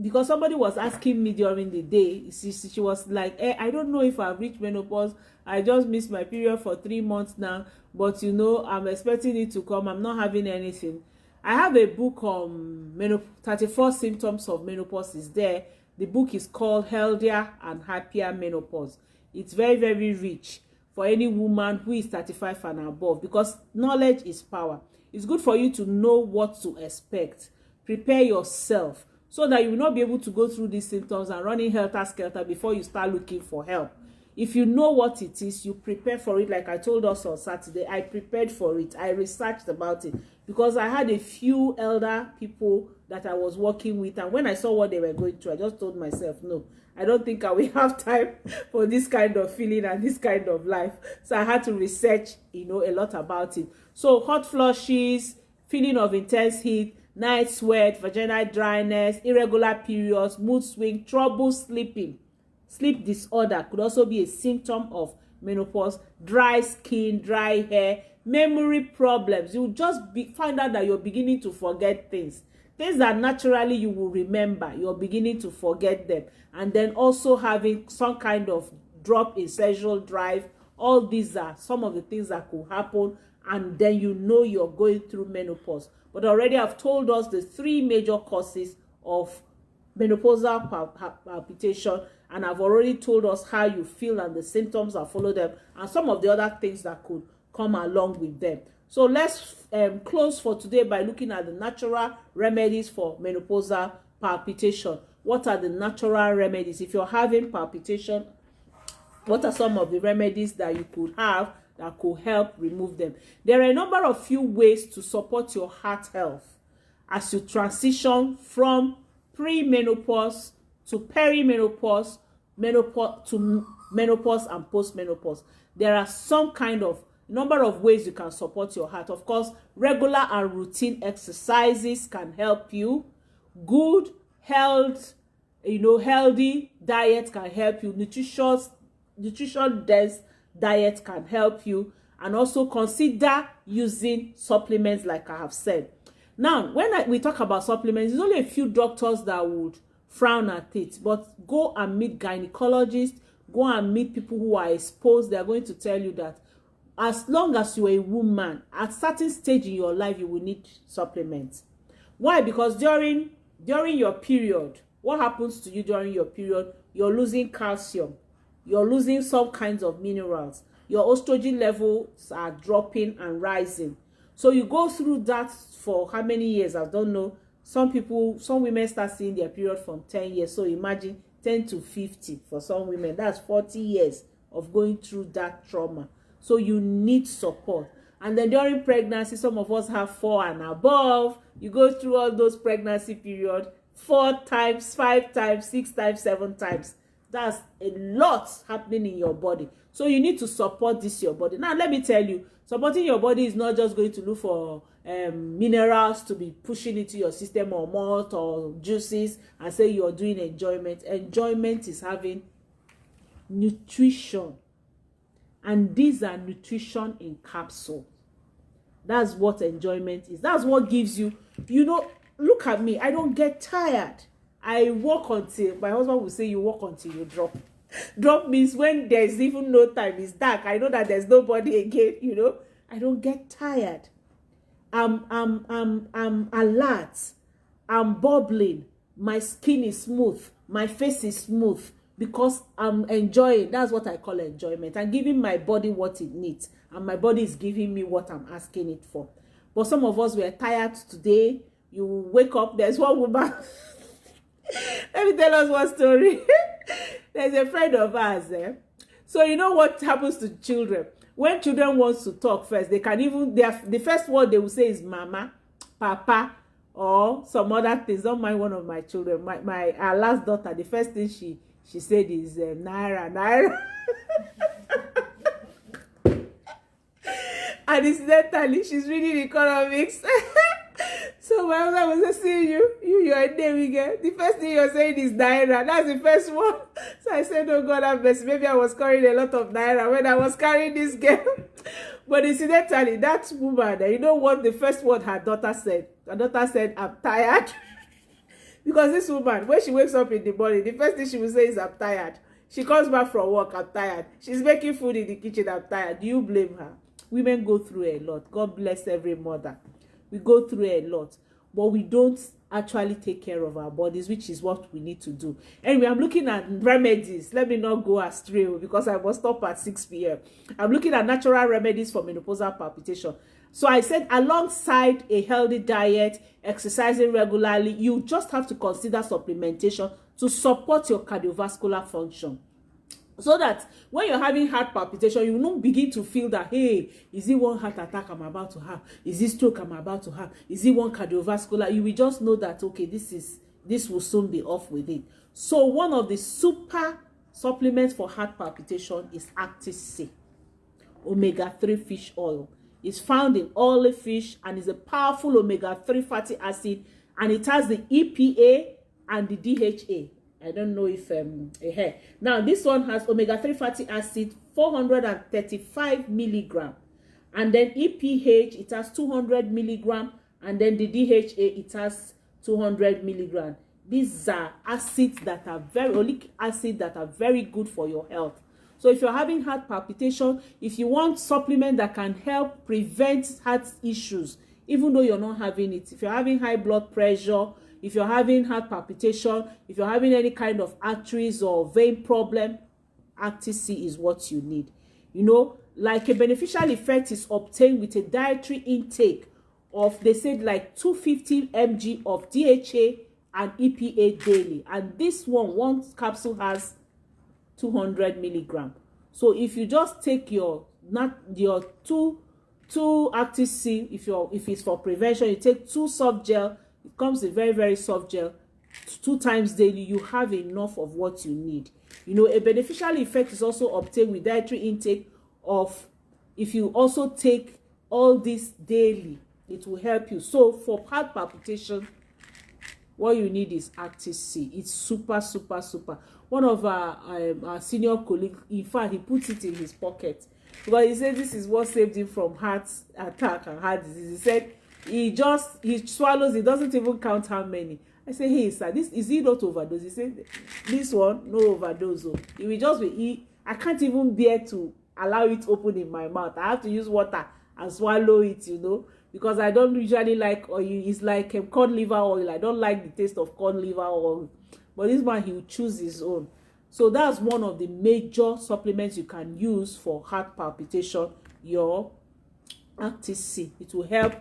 Because somebody was asking me during the day, she was like, I don't know if I've reached menopause. I just missed my period for 3 months now, but you know, I'm expecting it to come. I'm not having anything. I have a book on 34 symptoms of menopause is there. The book is called Healthier and Happier Menopause. It's very, very rich for any woman who is 35 and above, because knowledge is power. It's good for you to know what to expect. Prepare yourself so that you will not be able to go through these symptoms and running helter-skelter before you start looking for help. If you know what it is, you prepare for it. Like I told us on Saturday, I prepared for it. I researched about it because I had a few elder people that I was working with, and when I saw what they were going through, I just told myself, no, I don't think I will have time for this kind of feeling and this kind of life. So I had to research, you know, a lot about it. So hot flushes, feeling of intense heat, night sweat, vaginal dryness, irregular periods, mood swing, trouble sleeping. Sleep disorder could also be a symptom of menopause. Dry skin, dry hair, memory problems. You just find out that you're beginning to forget things. Things that naturally you will remember, you're beginning to forget them. And then also having some kind of drop in sexual drive. All these are some of the things that could happen, and then you know you're going through menopause. But already I've told us the 3 major causes of menopausal palpitation, and I've already told us how you feel and the symptoms that follow them, and some of the other things that could come along with them. So let's close for today by looking at the natural remedies for menopausal palpitation. What are the natural remedies? If you're having palpitation, what are some of the remedies that you could have that could help remove them? There are a number of few ways to support your heart health as you transition from pre-menopause to perimenopause, menopause to menopause and postmenopause. There are some kind of number of ways you can support your heart. Of course, regular and routine exercises can help you. Good health, healthy diet can help you. Nutrition dense diet can help you, and also consider using supplements like I have said. Now, when we talk about supplements, there's only a few doctors that would frown at it, but go and meet gynecologists, go and meet people who are exposed. They are going to tell you that as long as you're a woman, at certain stage in your life, you will need supplements. Why? Because during your period, what happens to you during your period? You're losing calcium. You're losing some kinds of minerals. Your estrogen levels are dropping and rising. So you go through that for how many years? I don't know. Some women start seeing their period from 10 years. So imagine 10 to 50 for some women. That's 40 years of going through that trauma. So you need support. And then during pregnancy, some of us have 4 and above. You go through all those pregnancy periods 4 times, 5 times, 6 times, 7 times. That's a lot happening in your body. So you need to support this your body. Now, let me tell you, supporting your body is not just going to look for minerals to be pushing into your system, or malt or juices, and say you're doing enjoyment. Enjoyment is having nutrition. And these are nutrition in capsule. That's what enjoyment is. That's what gives you, look at me. I don't get tired. I walk until, my husband will say, you walk until you drop. Drop means when there's even no time, it's dark. I know that there's nobody again, I don't get tired. I'm alert. I'm bubbling. My skin is smooth. My face is smooth because I'm enjoying. That's what I call enjoyment. I'm giving my body what it needs, and my body is giving me what I'm asking it for. But some of us were tired today. You wake up, there's one woman. Let me tell us one story. There's a friend of ours. So you know what happens to children? When children want to talk first, they can even, the first word they will say is mama, papa, or some other things. Don't mind one of my children. Our last daughter, the first thing she said is naira, naira. And incidentally, she's reading economics. So my mother was saying, you're a Navy girl. The first thing you're saying is naira. That's the first one. So I said, oh God, have mercy. Maybe I was carrying a lot of naira when I was carrying this girl. But incidentally, that woman, you know what the first word her daughter said? Her daughter said, I'm tired. Because this woman, when she wakes up in the morning, the first thing she will say is, I'm tired. She comes back from work, I'm tired. She's making food in the kitchen, I'm tired. Do you blame her? Women go through a lot. God bless every mother. We go through a lot, but we don't actually take care of our bodies, which is what we need to do. Anyway, I'm looking at remedies. Let me not go astray because I must stop at 6 p.m. I'm looking at natural remedies for menopausal palpitation. So I said alongside a healthy diet, exercising regularly, you just have to consider supplementation to support your cardiovascular function. So that when you're having heart palpitation, you will not begin to feel that, hey, is it one heart attack I'm about to have? Is it stroke I'm about to have? Is it one cardiovascular? You will just know that, okay, this will soon be off with it. So one of the super supplements for heart palpitation is Active C, omega-3 fish oil. It's found in olive fish and is a powerful omega-3 fatty acid, and it has the EPA and the DHA. I don't know if now this one has omega-3 fatty acid 435 milligram, and then EPH it has 200 milligram, and then the DHA it has 200 milligram. These are acids that are oleic acid that are very good for your health. So if you're having heart palpitation, if you want supplement that can help prevent heart issues, even though you're not having it, if you're having high blood pressure, if you're having heart palpitation, if you're having any kind of arteries or vein problem, Active C is what you need. You know, like a beneficial effect is obtained with a dietary intake of, they said, like 250 mg of DHA and EPA daily. And this one capsule has 200 milligram. So if you just take your two Active C, if it's for prevention, you take 2 soft gel. It comes in very, very soft gel 2 times daily. You have enough of what you need. You know, a beneficial effect is also obtained with dietary intake of, if you also take all this daily, it will help you. So for heart palpitation, what you need is Active C. It's super, super, super. One of our senior colleagues, in fact, he puts it in his pocket because he said this is what saved him from heart attack and heart disease. He said he swallows, he doesn't even count how many. I say, hey sir, this is he not overdose? He said, this one no overdose. It will just be, I can't even bear to allow it open in my mouth. I have to use water and swallow it, you know, because I don't usually like oil. It's like cod liver oil. I don't like the taste of cod liver oil, but this one he will choose his own. So that's one of the major supplements you can use for heart palpitation, your Active C. It will help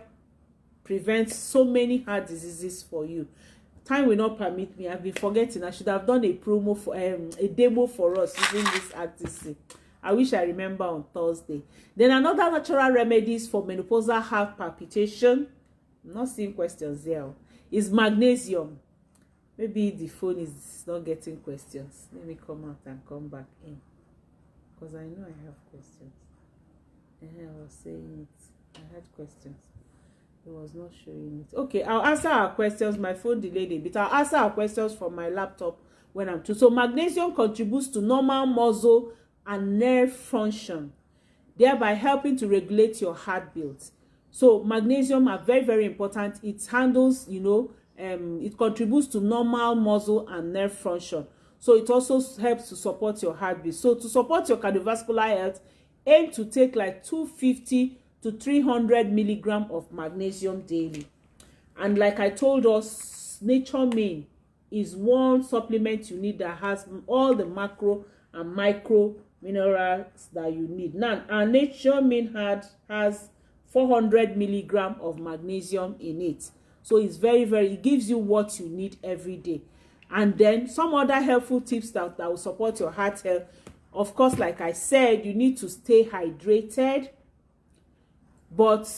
prevent so many heart diseases for you. Time will not permit me. I've been forgetting. I should have done a promo for a demo for us using this Active C. I wish I remember on Thursday. Then another natural remedies for menopausal heart palpitation. I'm not seeing questions there. Is magnesium. Maybe the phone is not getting questions. Let me come out and come back in, because I know I have questions. I was saying it. I had questions. It was not showing it. Okay, I'll answer our questions. My phone delayed a bit. I'll answer our questions from my laptop when I'm through. So magnesium contributes to normal muscle and nerve function, thereby helping to regulate your heartbeat. So magnesium are very, very important. It handles, you know, it contributes to normal muscle and nerve function. So it also helps to support your heartbeat. So to support your cardiovascular health, aim to take like 250 to 300 milligram of magnesium daily. And like I told us, Nature Mane is one supplement you need that has all the macro and micro minerals that you need. Now, our Nature Mane has 400 milligram of magnesium in it. So it's very, it gives you what you need every day. And then some other helpful tips that will support your heart health. Of course, like I said, you need to stay hydrated, but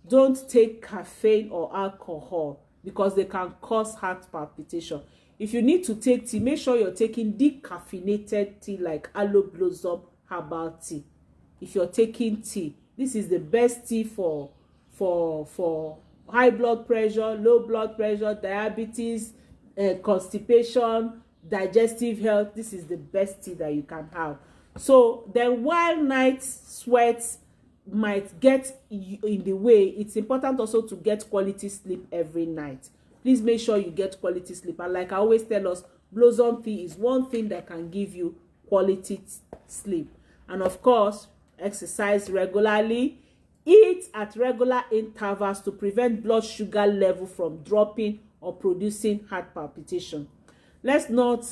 don't take caffeine or alcohol because they can cause heart palpitation. If you need to take tea, make sure you're taking decaffeinated tea like aloe blossom herbal tea. If you're taking tea, this is the best tea for high blood pressure, low blood pressure, diabetes, constipation, digestive health. This is the best tea that you can have. So then, while night sweats might get in the way, it's important also to get quality sleep every night. Please make sure you get quality sleep. And like I always tell us, blossom tea is one thing that can give you quality sleep. And of course, exercise regularly. Eat at regular intervals to prevent blood sugar level from dropping or producing heart palpitation. Let's not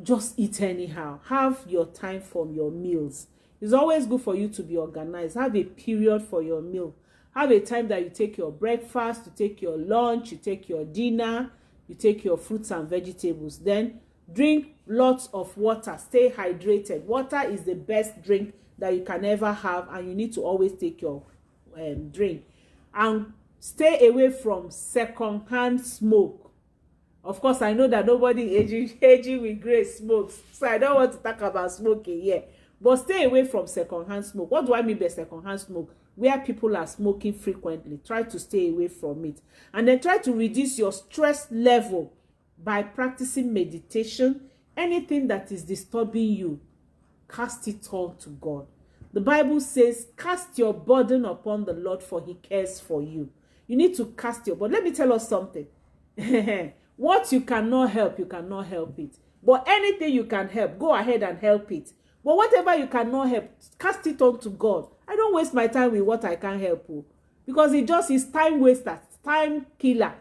just eat anyhow. Have your time from your meals. It's always good for you to be organized. Have a period for your meal. Have a time that you take your breakfast, you take your lunch, you take your dinner, you take your fruits and vegetables. Then drink lots of water. Stay hydrated. Water is the best drink that you can ever have, and you need to always take your drink. And stay away from second-hand smoke. Of course, I know that nobody aging with grace smokes, so I don't want to talk about smoking here. But stay away from second-hand smoke. What do I mean by second-hand smoke? Where people are smoking frequently. Try to stay away from it. And then try to reduce your stress level by practicing meditation. Anything that is disturbing you, cast it all to God. The Bible says, cast your burden upon the Lord, for he cares for you. You need to cast your burden. Let me tell us something. What you cannot help, you cannot help it. But anything you can help, go ahead and help it. But whatever you cannot help, cast it on to God. I don't waste my time with what I can't help you, because it just is time waster, time killer.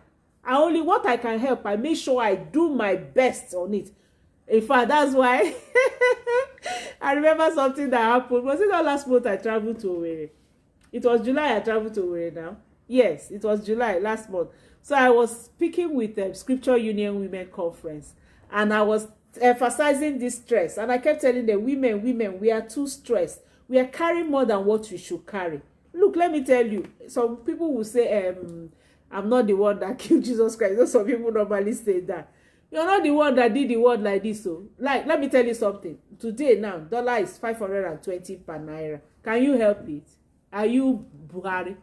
Only what I can help, I make sure I do my best on it. In fact, that's why I remember something that happened. Was it not last month I traveled to Owerri? It was July I traveled to Owerri now. Yes, it was July last month. So I was speaking with the Scripture Union Women Conference, and I was emphasizing this stress. And I kept telling them, women, we are too stressed. We are carrying more than what we should carry. Look, let me tell you, some people will say, I'm not the one that killed Jesus Christ. Some people normally say that. You're not the one that did the word like this. So, like, let me tell you something. Today now, dollar is 520 per naira. Can you help it? Are you Buhari?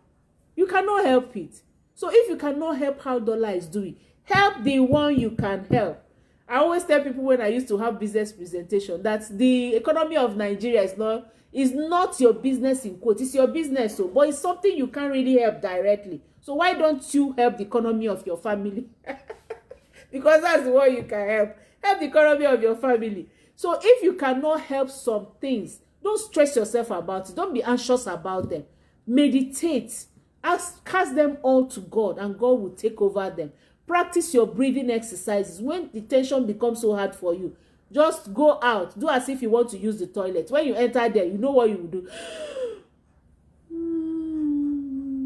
You cannot help it. So if you cannot help how dollar is doing, help the one you can help. I always tell people when I used to have business presentation that the economy of Nigeria is not your business in quote. It's your business, so, but it's something you can't really help directly. So why don't you help the economy of your family? Because that's the one you can help. Help the economy of your family. So if you cannot help some things, don't stress yourself about it. Don't be anxious about them. Meditate. Cast them all to God, and God will take over them. Practice your breathing exercises. When the tension becomes so hard for you, just go out. Do as if you want to use the toilet. When you enter there, you know what you will do.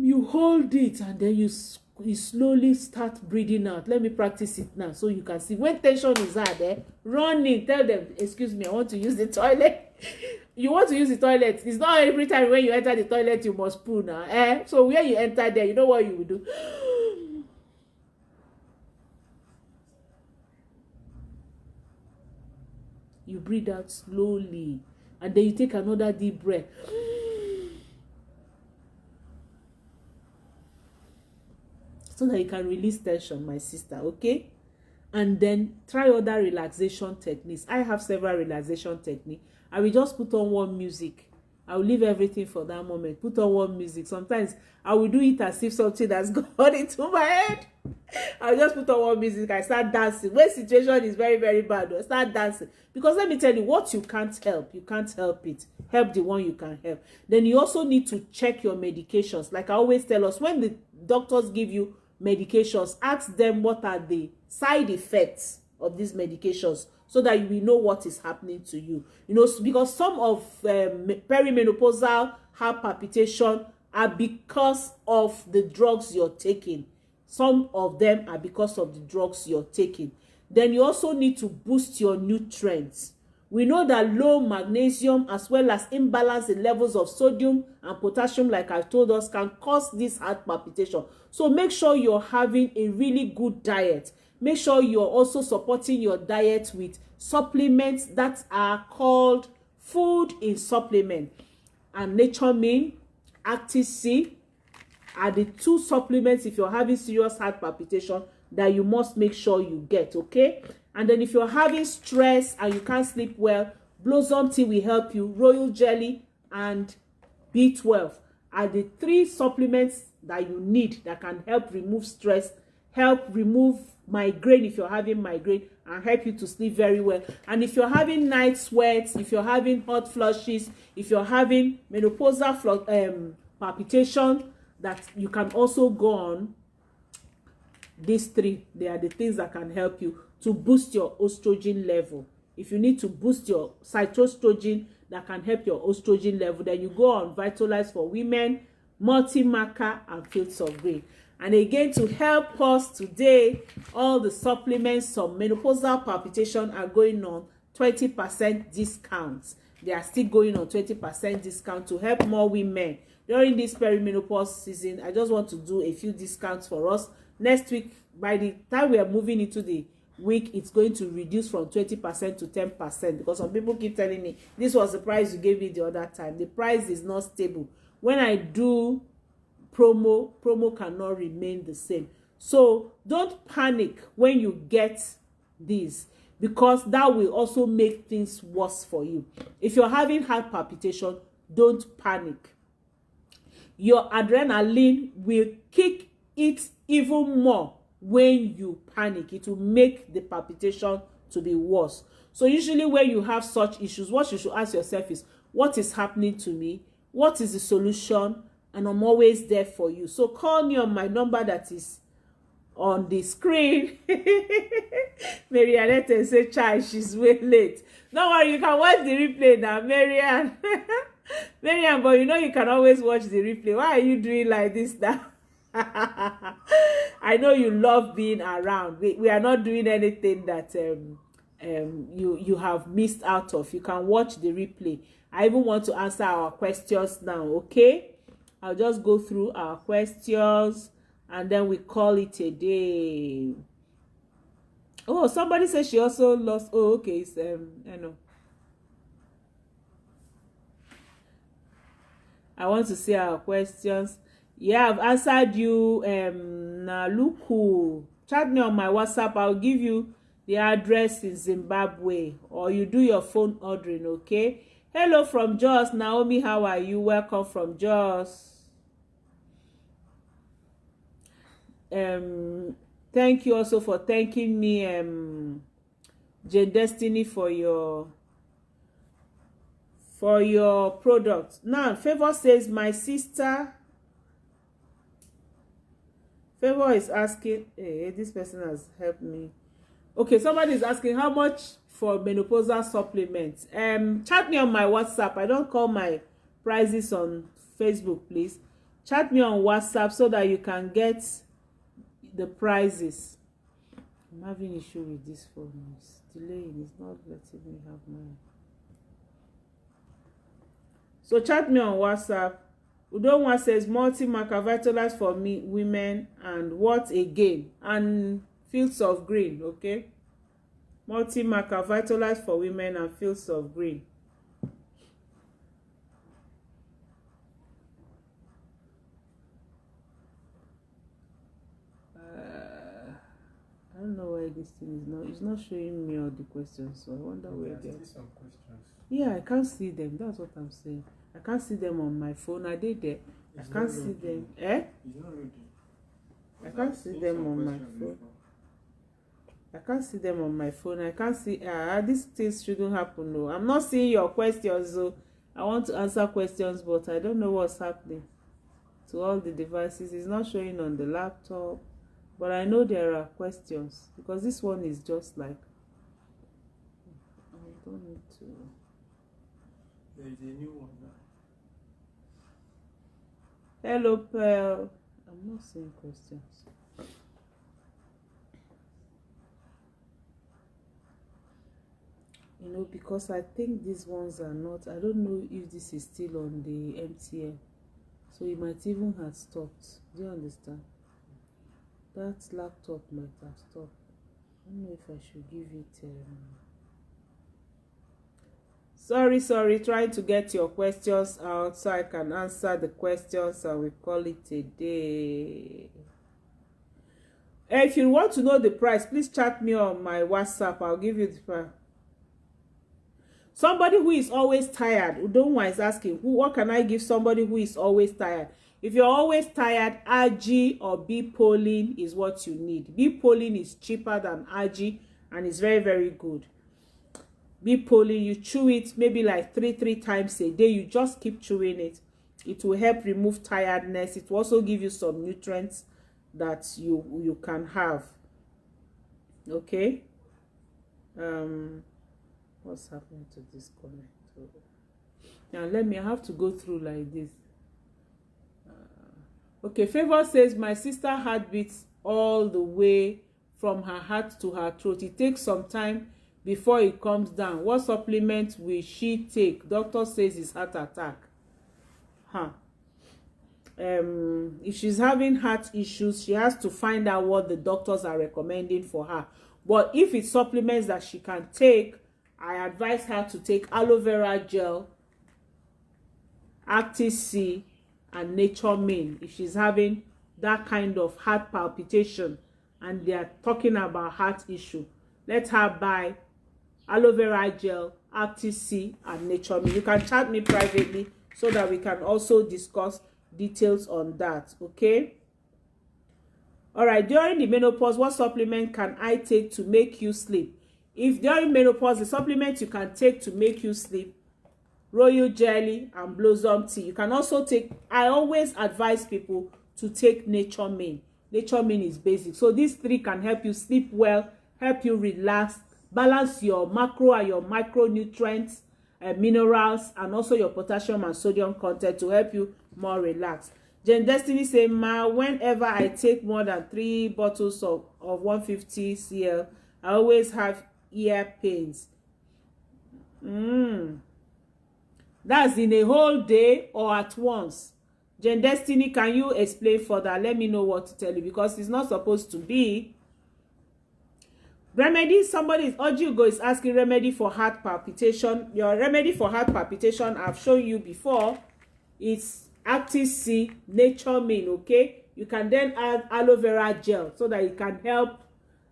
You hold it, and then you slowly start breathing out. Let me practice it now so you can see. When tension is hard, run in. Tell them, excuse me, I want to use the toilet. You want to use the toilet. It's not every time when you enter the toilet you must poo now. So when you enter there, you know what you will do. You breathe out slowly, and then you take another deep breath. So that you can release tension, my sister, okay? And then try other relaxation techniques. I have several relaxation techniques. I will just put on one music. I will leave everything for that moment. Put on one music. Sometimes I will do it as if something has gone into my head. I will just put on one music. I start dancing. When situation is very, very bad, I start dancing. Because let me tell you, what you can't help, you can't help it. Help the one you can help. Then you also need to check your medications. Like I always tell us, when the doctors give you medications, ask them what are the side effects of these medications, so that you will know what is happening to you. You know, because some of perimenopausal heart palpitation are because of the drugs you're taking. Some of them are because of the drugs you're taking. Then you also need to boost your nutrients. We know that low magnesium as well as imbalance in levels of sodium and potassium, like I told us, can cause this heart palpitation. So make sure you're having a really good diet. Make sure you're also supporting your diet with supplements that are called food in supplement. And Nature Min, Active C are the two supplements if you're having serious heart palpitation that you must make sure you get, okay? And then if you're having stress and you can't sleep well, Blossom Tea will help you. Royal Jelly and B12 are the three supplements that you need that can help remove stress, help remove migraine if you're having migraine, and help you to sleep very well. And if you're having night sweats, if you're having hot flushes, if you're having menopausal palpitation, that you can also go on these three. They are the things that can help you to boost your estrogen level. If you need to boost your cytostrogen that can help your estrogen level, then you go on Vitalize for Women, Multi-Marker, and Fields of Green. And again, to help us today, all the supplements of menopausal palpitation are going on 20% discounts. They are still going on 20% discount to help more women during this perimenopause season. I just want to do a few discounts for us. Next week, by the time we are moving into the week, it's going to reduce from 20% to 10%, because some people keep telling me this was the price you gave me the other time. The price is not stable. When I do promo cannot remain the same. So don't panic when you get these, because that will also make things worse for you. If you're having heart palpitation, don't panic. Your adrenaline will kick it even more when you panic. It will make the palpitation to be worse. So usually when you have such issues, what you should ask yourself is, what is happening to me? What is the solution? And I'm always there for you. So call me on my number that is on the screen. Marianette say, child, she's way late. Don't worry, you can watch the replay now, Marianne. Marianne, but you know you can always watch the replay. Why are you doing like this now? I know you love being around. We are not doing anything that you have missed out of. You can watch the replay. I even want to answer our questions now, okay? I'll just go through our questions and then we call it a day. Oh, somebody said she also lost. Oh, okay. It's I know. I want to see our questions. Yeah, I've answered you. Naluku. Chat me on my WhatsApp. I'll give you the address in Zimbabwe, or you do your phone ordering, okay? Hello from Jos. Naomi, how are you? Welcome from Jos. Thank you also for thanking me, Jane Destiny, for your product. Now Favor says, my sister. Favor is asking, hey, this person has helped me. Okay, somebody is asking how much for menopausal supplements. Chat me on my WhatsApp. I don't call my prices on Facebook, please. Chat me on WhatsApp so that you can get the prices. I'm having issue with this phone. It's delaying. It's not letting me have mine. So chat me on WhatsApp. Udonwa says multi-marker Vitalize for me, women, and what again? And Fields of Green, okay? Multi-marker Vitalize for women and Fields of Green. I don't know why this thing is not. It's not showing me all the questions, so I wonder where they are. Some questions. Yeah, I can't see them. That's what I'm saying. I can't see them on my phone. Are they there? I can't see them. Eh? It's not ready. I can't see them on my phone. I can't see them on my phone. I can't see. These things shouldn't happen. No, I'm not seeing your questions. So I want to answer questions, but I don't know what's happening to all the devices. It's not showing on the laptop, but I know there are questions because this one is just like. I don't need to. There is a new one now. Hello, Pearl. I'm not seeing questions. You know, because I think these ones are not, I don't know if this is still on the MTN. So it might even have stopped. Do you understand? That laptop might have stopped. I don't know if I should give it. Sorry, trying to get your questions out so I can answer the questions and we call it a day. If you want to know the price, please chat me on my WhatsApp. I'll give you the price. Somebody who is always tired, Udonwa is asking, what can I give somebody who is always tired? If you're always tired, Agi or B-Polin is what you need. B-Polin is cheaper than Agi and it's very, very good. B-Polin, you chew it maybe like three times a day. You just keep chewing it. It will help remove tiredness. It will also give you some nutrients that you can have. Okay? What's happening to this comment? Now I have to go through like this. Okay, Favor says my sister heart beats all the way from her heart to her throat. It takes some time before it comes down. What supplement will she take? Doctor says it's heart attack. If she's having heart issues, she has to find out what the doctors are recommending for her. But if it's supplements that she can take, I advise her to take aloe vera gel, Acti-C, and Nature Main if she's having that kind of heart palpitation and they are talking about heart issue. Let her buy aloe vera gel, Acti-C, and Nature Main. You can chat me privately so that we can also discuss details on that. Okay? All right. During the menopause, what supplement can I take to make you sleep? If during menopause, the supplement you can take to make you sleep, royal jelly and blossom tea. You can also take, I always advise people to take Nature Main. Nature Main is basic. So these three can help you sleep well, help you relax, balance your macro and your micronutrients, minerals, and also your potassium and sodium content to help you more relaxed. Jane Destiny say, ma, whenever I take more than 3 bottles of 150 cl, I always have ear pains. That's in a whole day or at once? Jane Destiny, can you explain further? Let me know what to tell you, because it's not supposed to be. Remedy, somebody is Ojugo is asking remedy for heart palpitation. Your remedy for heart palpitation, I've shown you before. It's Acti-C, Nature Main, okay? You can then add aloe vera gel so that it can help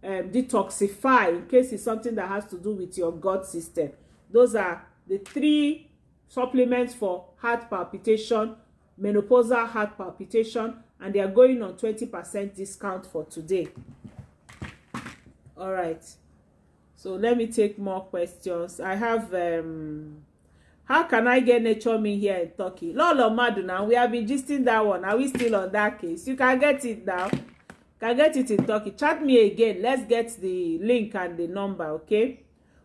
detoxify in case it's something that has to do with your gut system. Those are the 3 supplements for heart palpitation, menopausal heart palpitation, and they are going on 20% discount for today. All right, so let me take more questions. I have how can I get Nature Main here in Turkey? Lolo Maduna, we have been gisting that one. Are we still on that case? You can get it now. Can get it in Turkey. Chat me again. Let's get the link and the number, okay?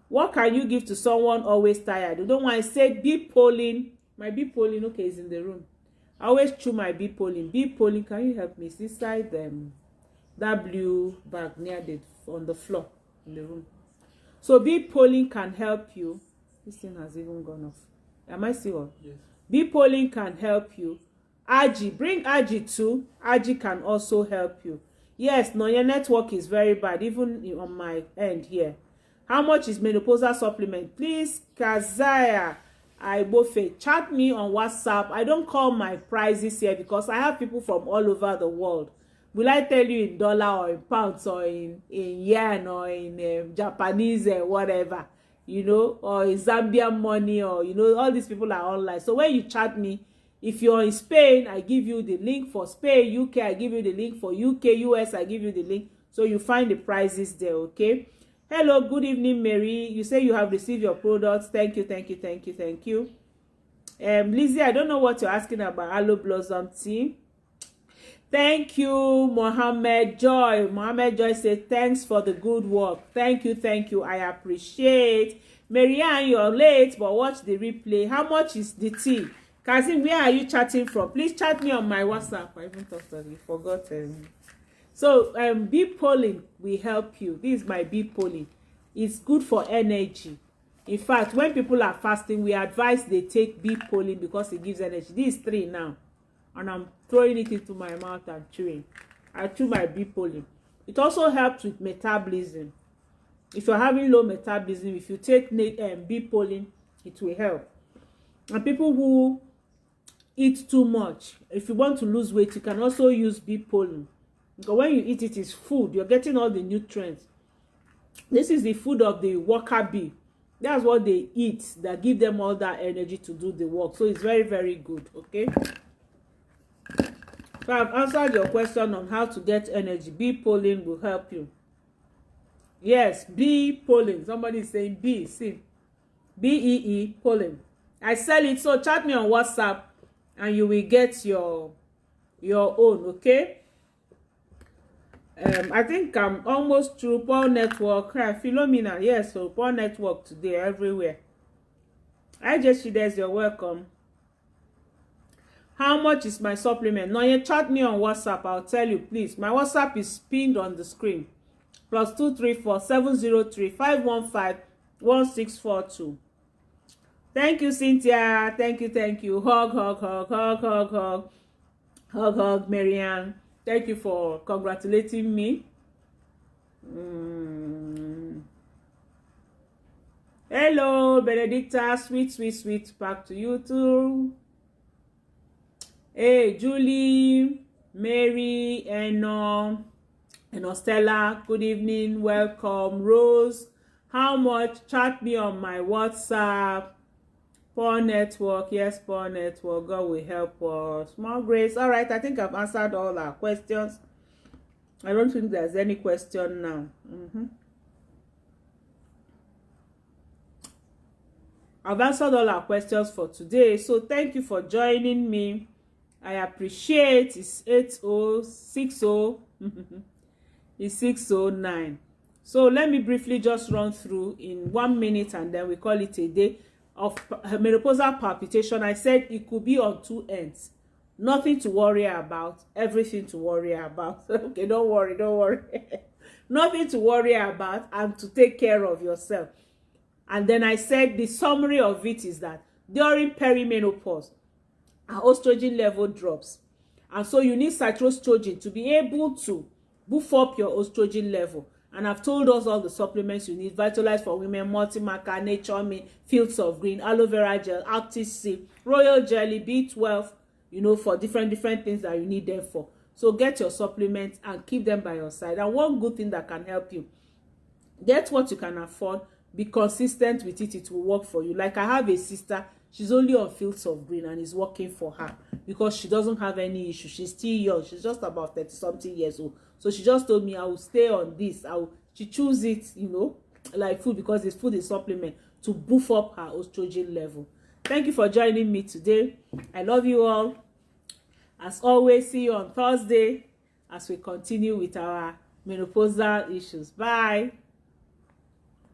What can you give to someone always tired? You don't want to say B-Polin. My B-Polin, okay, is in the room. I always chew my B-Polin. B-Polin, can you help me? It's inside that blue bag near on the floor in the room. So B-Polin can help you. This thing has even gone off. Am I still on? Yes. B-Polin can help you. Agi, bring Agi too. Agi can also help you. Yes, no, your network is very bad, even on my end here. How much is menopausal supplement? Please, Kazaya Aibofe, chat me on WhatsApp. I don't call my prices here because I have people from all over the world. Will I tell you in dollar or in pounds or in yen or in Japanese or whatever, you know, or in Zambian money, or, you know, all these people are online. So when you chat me, if you're in Spain, I give you the link for Spain. UK, I give you the link for UK. US, I give you the link. So you find the prices there, okay? Hello, good evening, Mary. You say you have received your products. Thank you, thank you, thank you, thank you. Lizzie, I don't know what you're asking about aloe blossom tea. Thank you, Mohammed Joy. Mohammed Joy says, thanks for the good work. Thank you, thank you. I appreciate. Marianne, you're late, but watch the replay. How much is the tea? Kazim, where are you chatting from? Please chat me on my WhatsApp. I even thought that you forgot. So bee pollen will help you. This is my bee pollen. It's good for energy. In fact, when people are fasting, we advise they take bee pollen because it gives energy. This is 3 now, and I'm throwing it into my mouth and chewing. I chew my bee pollen. It also helps with metabolism. If you're having low metabolism, if you take bee pollen, it will help. And people who eat too much, if you want to lose weight, you can also use bee pollen. Because when you eat it, it's food. You're getting all the nutrients. This is the food of the worker bee. That's what they eat that give them all that energy to do the work. So it's very, very good. Okay. So I've answered your question on how to get energy. Bee pollen will help you. Yes, bee pollen. Somebody is saying bee. See, BEE pollen. I sell it. So chat me on WhatsApp, and you will get your own. Okay. I think I'm almost through Paul Network. Philomena, yes, so Paul Network today everywhere. Hi Jessie, there's you're welcome. How much is my supplement? No, you chat me on WhatsApp. I'll tell you, please. My WhatsApp is pinned on the screen. +234 703 515 1642. Thank you, Cynthia. Thank you. Hug, Marianne. Thank you for congratulating me. Hello, Benedicta. Sweet. Back to you too. Hey, Julie, Mary, and Stella. Good evening. Welcome. Rose, how much? Chat me on my WhatsApp. Poor network, yes, poor network. God will help us. Small grace. All right, I think I've answered all our questions. I don't think there's any question now. I've answered all our questions for today. So thank you for joining me. I appreciate. It's 8060. It's 609. So let me briefly just run through in 1 minute, and then we call it a day. Of menopausal palpitation. I said it could be on 2 ends. Nothing to worry about, everything to worry about. Okay, don't worry. Nothing to worry about, and to take care of yourself. And then I said the summary of it is that during perimenopause, our estrogen level drops, and so you need citrostrogen to be able to boost up your estrogen level. And I've told us all the supplements you need: Vitalize for Women, Multimaca, Nature Me, Fields of Green, Aloe Vera Gel, Active C, Royal Jelly, B12, for different things that you need them for. So get your supplements and keep them by your side. And one good thing that can help you, get what you can afford, be consistent with it, it will work for you. Like I have a sister, she's only on Fields of Green, and it's working for her because she doesn't have any issue. She's still young. She's just about 30-something years old. So she just told me, I will stay on this. She choose it, like food, because it's food is supplement to boost up her estrogen level. Thank you for joining me today. I love you all. As always, see you on Thursday as we continue with our menopausal issues. Bye.